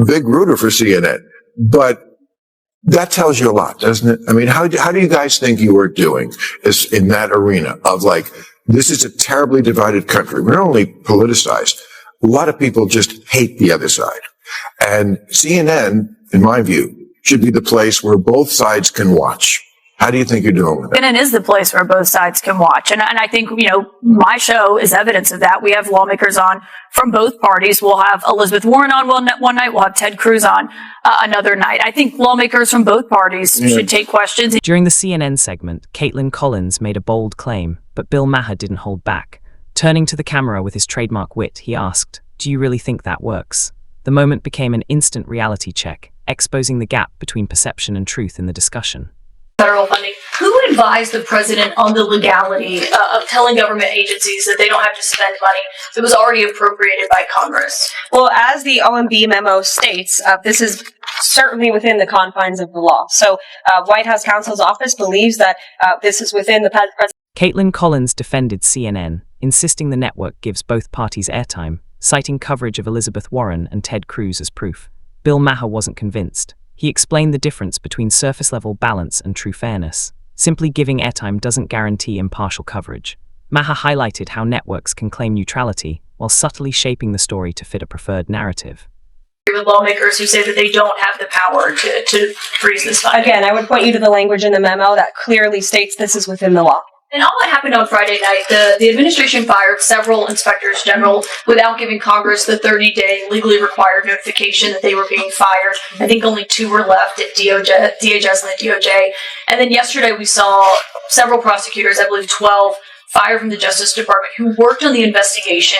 big rooter for CNN, but that tells you a lot, doesn't it? I mean, how do you guys think you were doing in that arena of like, this is a terribly divided country. We're not only politicized. A lot of people just hate the other side. And CNN, in my view, should be the place where both sides can watch. How do you think you're doing with that? CNN is the place where both sides can watch. And I think, my show is evidence of that. We have lawmakers on from both parties. We'll have Elizabeth Warren on one night. We'll have Ted Cruz on another night. I think lawmakers from both parties should take questions. During the CNN segment, Kaitlan Collins made a bold claim, but Bill Maher didn't hold back. Turning to the camera with his trademark wit, he asked, "Do you really think that works?" The moment became an instant reality check, exposing the gap between perception and truth in the discussion. Federal funding. Who advised the president on the legality of telling government agencies that they don't have to spend money that was already appropriated by Congress? Well, as the OMB memo states, this is certainly within the confines of the law. So White House counsel's office believes that this is within the president. Kaitlan Collins defended CNN, insisting the network gives both parties airtime, citing coverage of Elizabeth Warren and Ted Cruz as proof. Bill Maher wasn't convinced. He explained the difference between surface-level balance and true fairness. Simply giving airtime doesn't guarantee impartial coverage. Maher highlighted how networks can claim neutrality while subtly shaping the story to fit a preferred narrative. With lawmakers who say that they don't have the power to freeze this funding. Again, I would point you to the language in the memo that clearly states this is within the law. And all that happened on Friday night. The administration fired several inspectors general without giving Congress the 30-day legally required notification that they were being fired. I think only 2 were left at DHS and the DOJ. And then yesterday we saw several prosecutors, I believe 12, fired from the Justice Department who worked on the investigations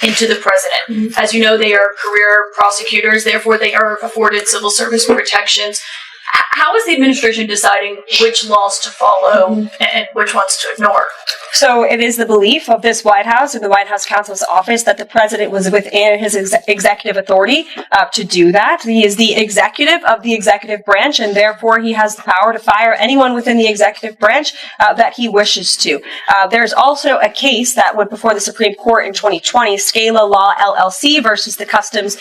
into the president. As you know, they are career prosecutors, therefore they are afforded civil service protections. How is the administration deciding which laws to follow and which ones to ignore? So it is the belief of this White House and the White House counsel's office that the president was within his executive authority to do that. He is the executive of the executive branch, and therefore he has the power to fire anyone within the executive branch that he wishes to. There's also a case that went before the Supreme Court in 2020, Scala Law LLC versus the Customs,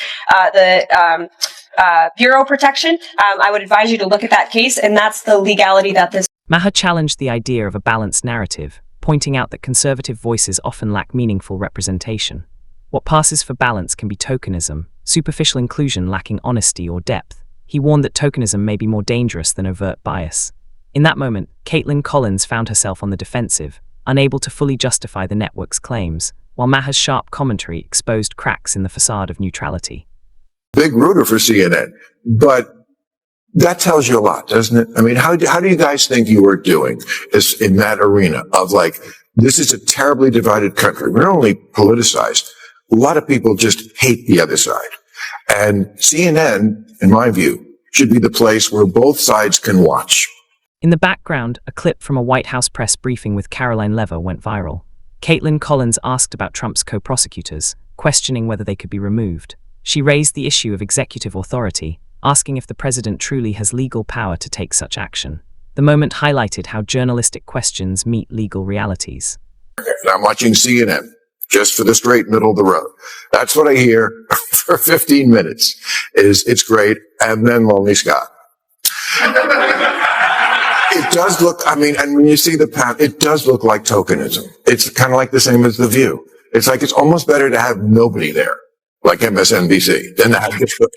Bureau Protection. I would advise you to look at that case, and that's the legality that this. Maher challenged the idea of a balanced narrative, pointing out that conservative voices often lack meaningful representation. What passes for balance can be tokenism, superficial inclusion lacking honesty or depth. He warned that tokenism may be more dangerous than overt bias. In that moment, Kaitlan Collins found herself on the defensive, unable to fully justify the network's claims, while Maher's sharp commentary exposed cracks in the facade of neutrality. Big rooter for CNN, but that tells you a lot, doesn't it? I mean, how do you guys think you were doing in that arena of like, this is a terribly divided country. We're not only politicized. A lot of people just hate the other side. And CNN, in my view, should be the place where both sides can watch. In the background, a clip from a White House press briefing with Caroline Lever went viral. Kaitlan Collins asked about Trump's co-prosecutors, questioning whether they could be removed. She raised the issue of executive authority, asking if the president truly has legal power to take such action. The moment highlighted how journalistic questions meet legal realities. I'm watching CNN just for the straight middle of the road. That's what I hear for 15 minutes. It's great, and then Lonely Scott. It does look, and when you see the path, it does look like tokenism. It's kind of like the same as The View. It's like it's almost better to have nobody there, like MSNBC, than to have the.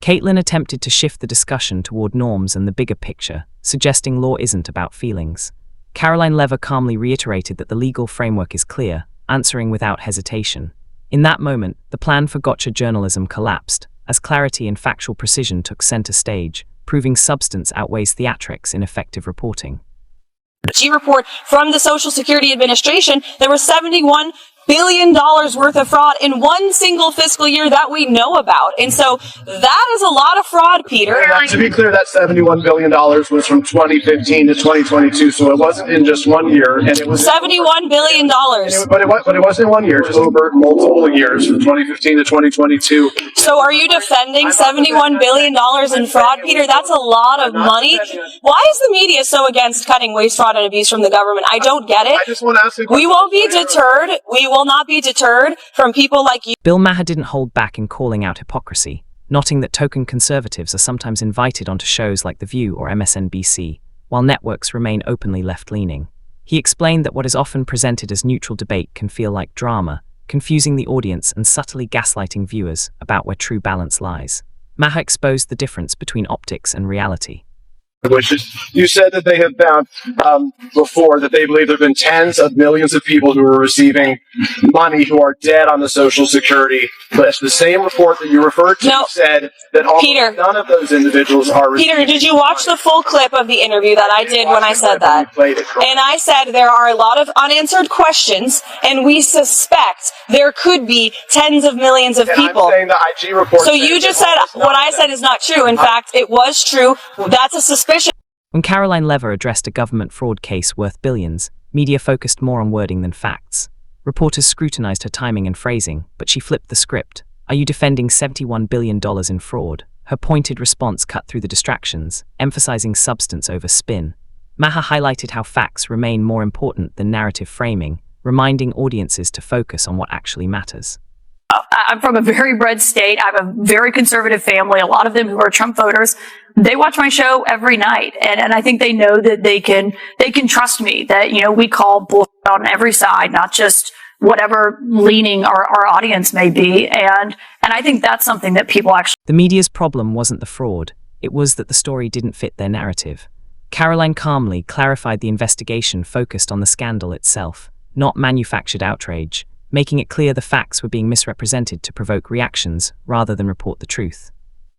Kaitlan attempted to shift the discussion toward norms and the bigger picture, suggesting law isn't about feelings. Caroline Lever calmly reiterated that the legal framework is clear, answering without hesitation. In that moment, the plan for gotcha journalism collapsed, as clarity and factual precision took center stage, proving substance outweighs theatrics in effective reporting. Report from the Social Security Administration, there was $71 billion worth of fraud in one single fiscal year that we know about. And so that is a lot of fraud, Peter. To be clear, that $71 billion was from 2015 to 2022, so it wasn't in just one year. And it was $71 billion. But it wasn't in one year, just over multiple years from 2015 to 2022. So are you defending $71 billion in fraud, Peter? That's a lot of money. Why is the media so against cutting waste, fraud, and abuse from the government? I don't get it. I just want to ask a question. We won't be deterred. We will not be deterred from people like you. Bill Maher didn't hold back in calling out hypocrisy. noting that token conservatives are sometimes invited onto shows like The View or MSNBC, while networks remain openly left-leaning. He explained that what is often presented as neutral debate can feel like drama, confusing the audience and subtly gaslighting viewers about where true balance lies. Maher exposed the difference between optics and reality. Which is, you said that they have found before that they believe there have been tens of millions of people who are receiving money who are dead on the Social Security list. The same report that you referred to said that none of those individuals are receiving. Peter, did you watch the full clip of the interview that I did when I said that? And I said there are a lot of unanswered questions, and we suspect there could be tens of millions of people. I'm saying the IG report. So you just said what I said is not true. In fact, it was true. That's a suspicion. When Caroline Lever addressed a government fraud case worth billions, media focused more on wording than facts. Reporters scrutinized her timing and phrasing, but she flipped the script. Are you defending $71 billion in fraud? Her pointed response cut through the distractions, emphasizing substance over spin. Maher highlighted how facts remain more important than narrative framing, reminding audiences to focus on what actually matters. I'm from a very red state. I have a very conservative family, a lot of them who are Trump voters. They watch my show every night. And I think they know that they can trust me, that, we call bullshit on every side, not just whatever leaning our audience may be. And I think that's something that people actually. The media's problem wasn't the fraud. It was that the story didn't fit their narrative. Caroline calmly clarified the investigation focused on the scandal itself, not manufactured outrage, making it clear the facts were being misrepresented to provoke reactions rather than report the truth.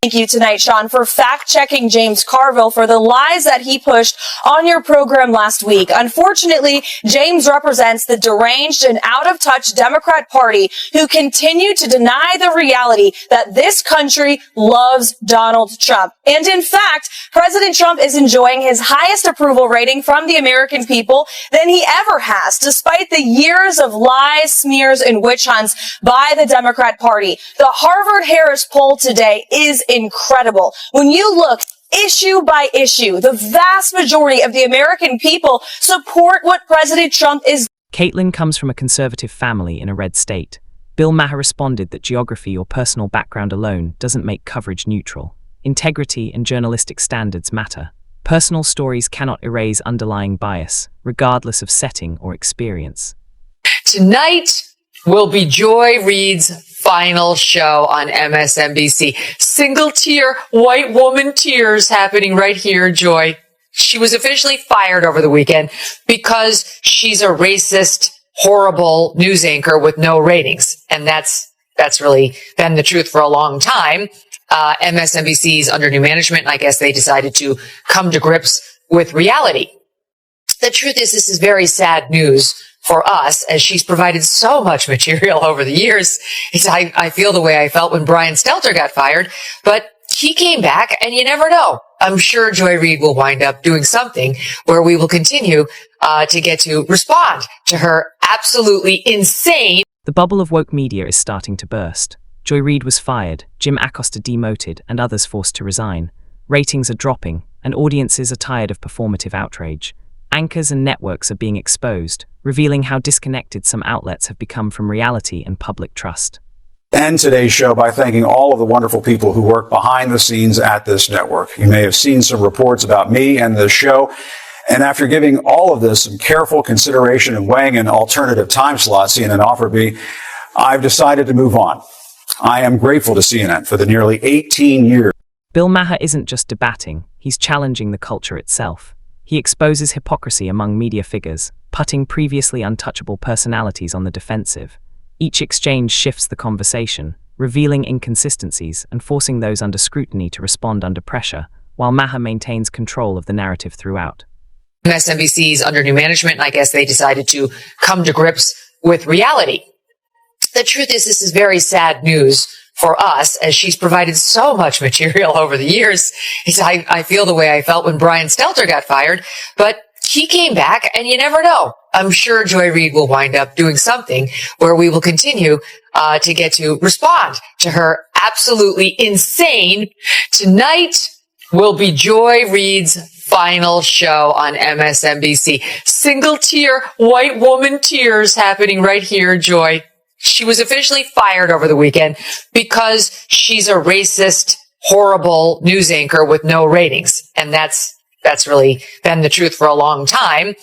Thank you tonight, Sean, for fact-checking James Carville for the lies that he pushed on your program last week. Unfortunately, James represents the deranged and out-of-touch Democrat Party who continue to deny the reality that this country loves Donald Trump. And in fact, President Trump is enjoying his highest approval rating from the American people than he ever has, despite the years of lies, smears, and witch hunts by the Democrat Party. The Harvard-Harris poll today is incredible. When you look issue by issue, the vast majority of the American people support what President Trump is. Kaitlan comes from a conservative family in a red state. Bill Maher responded that geography or personal background alone doesn't make coverage neutral. Integrity and journalistic standards matter. Personal stories cannot erase underlying bias, regardless of setting or experience. Tonight will be Joy Reid's final show on MSNBC. Single tear, white woman tears happening right here, Joy. She was officially fired over the weekend because she's a racist, horrible news anchor with no ratings. And that's really been the truth for a long time. MSNBC's under new management, and I guess they decided to come to grips with reality. The truth is, this is very sad news for us, as she's provided so much material over the years. I feel the way I felt when Brian Stelter got fired, but he came back, and you never know. I'm sure Joy Reid will wind up doing something where we will continue to get to respond to her absolutely insane. The bubble of woke media is starting to burst. Joy Reid was fired, Jim Acosta demoted, and others forced to resign. Ratings are dropping, and audiences are tired of performative outrage. Anchors and networks are being exposed, revealing how disconnected some outlets have become from reality and public trust. End today's show by thanking all of the wonderful people who work behind the scenes at this network. You may have seen some reports about me and the show, and after giving all of this some careful consideration and weighing an alternative time slot CNN offered me, I've decided to move on. I am grateful to CNN for the nearly 18 years. Bill Maher isn't just debating, he's challenging the culture itself. He exposes hypocrisy among media figures, putting previously untouchable personalities on the defensive. Each exchange shifts the conversation, revealing inconsistencies and forcing those under scrutiny to respond under pressure, while Maher maintains control of the narrative throughout. MSNBC's under new management, and I guess they decided to come to grips with reality. The truth is, this is very sad news for us, as she's provided so much material over the years. I feel the way I felt when Brian Stelter got fired, but he came back, and you never know. I'm sure Joy Reid will wind up doing something where we will continue to get to respond to her absolutely insane. Tonight will be Joy Reid's final show on MSNBC. Single tear, white woman tears happening right here, Joy. She was officially fired over the weekend because she's a racist, horrible news anchor with no ratings. And that's really been the truth for a long time.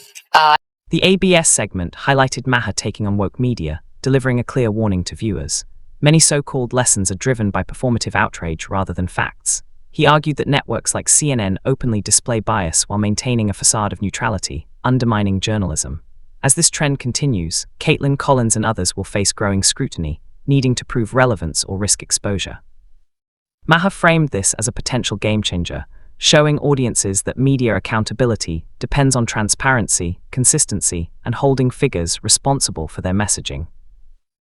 The ABS segment highlighted Maher taking on woke media, delivering a clear warning to viewers. Many so-called lessons are driven by performative outrage rather than facts. He argued that networks like CNN openly display bias while maintaining a facade of neutrality, undermining journalism. As this trend continues, Kaitlan Collins and others will face growing scrutiny, needing to prove relevance or risk exposure. Maher framed this as a potential game-changer, showing audiences that media accountability depends on transparency, consistency, and holding figures responsible for their messaging.